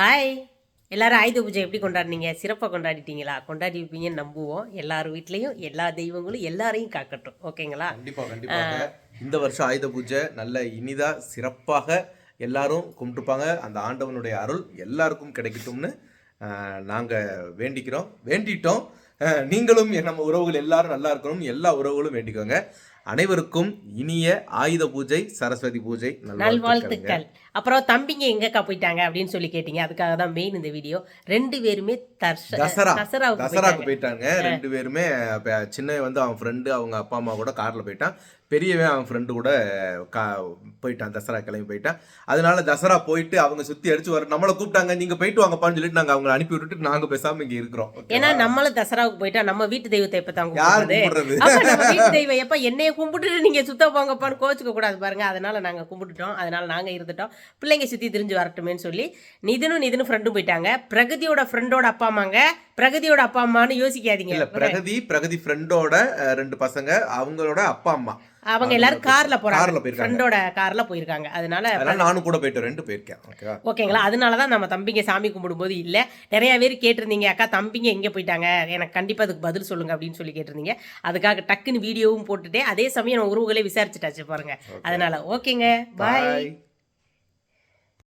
Hi எல்லாரும் ஆயுத பூஜை எப்படி கொண்டாடினீங்க? சிறப்பாக கொண்டாடிட்டீங்களா? கொண்டாடிருப்பீங்கன்னு நம்புவோம். எல்லார் வீட்லேயும் எல்லா தெய்வங்களும் எல்லாரையும் காக்கட்டும். ஓகேங்களா? கண்டிப்பாக இந்த வருஷம் ஆயுத பூஜை நல்ல இனிதா சிறப்பாக எல்லாரும் கும்பிட்டுப்பாங்க. அந்த ஆண்டவனுடைய அருள் எல்லாருக்கும் கிடைக்கட்டும்னு நாங்கள் வேண்டிட்டோம். நீங்களும் நம்ம உறவுகள் எல்லாரும் நல்லா இருக்கணும், எல்லா உறவுகளும் வேண்டிக்கோங்க. அனைவருக்கும் இனிய ஆயுத பூஜை, சரஸ்வதி பூஜை நல்வாழ்த்துக்கள். அப்புறம் தம்பிங்க எங்கக்கா போயிட்டாங்க அப்படின்னு சொல்லி கேட்டீங்க. அதுக்காக தான் மெயின் இந்த வீடியோ. 2 பேருமே தசராவுக்கு போயிட்டாங்க. 2 பேருமே சின்ன வந்து அவன் ஃப்ரெண்டு அவங்க அப்பா அம்மா கூட கார்ல போயிட்டான். பெரியவன் அவன் ஃப்ரெண்டு கூட போயிட்டான். தசரா கிளம்பி போயிட்டான். அதனால தசரா போயிட்டு அவங்க சுத்தி அடிச்சு வர நம்மளை கூப்பிட்டாங்க, நீங்க போயிட்டு வாங்கப்பான்னு சொல்லிட்டு நாங்க அவங்களை அனுப்பி விட்டுட்டு நாங்க பேசாம இங்க இருக்கிறோம். ஏன்னா நம்மளும் தசராவுக்கு போயிட்டா நம்ம வீட்டு தெய்வத்தை எப்ப தாங்க கும்பிடுறது? வீட்டு தெய்வம் எப்ப என்னைய கும்பிட்டுட்டு நீங்க சுத்த போங்கப்பான்னு கோச்சுக்க கூடாது பாருங்க. அதனால நாங்க கும்பிட்டுட்டோம். அதனால நாங்க இருந்துட்டோம். பிள்ளைங்க சுத்தி திரிஞ்சு வரட்டுமேன்னு சொல்லி நிதினும் ஃப்ரெண்டும் போயிட்டாங்க. பிரகதியோட ஃப்ரெண்டோட அப்பா அம்மாங்க. பிரகதியோட அப்பா அம்மான்னு யோசிக்காதீங்க. இல்ல, பிரகதி ஃப்ரெண்டோட 2 பசங்க, அவங்களோட அப்பா அம்மா அவங்க எல்லாரும் கார்ல போறாங்க. ஃப்ரெண்டோட கார்ல போயிருக்காங்க. அதனால நானும் கூட போயிட்டு 2 போயிருக்கேன். ஓகேங்களா? அதனாலதான் நம்ம தம்பிங்க சாமி கும்பிடும்போது இல்ல நிறைய பேர் கேட்டிருந்தீங்க, அக்கா தம்பிங்க எங்க போயிட்டாங்க, எனக்கு கண்டிப்பா அதுக்கு பதில் சொல்லுங்க அப்படின்னு சொல்லி கேட்டிருந்தீங்க. அதுக்காக டக்குன்னு வீடியோவும் போட்டுட்டேன். அதே சமயம் உறவுகளே விசாரிச்சுட்டாச்சு பாருங்க. அதனால ஓகேங்க, பாய்.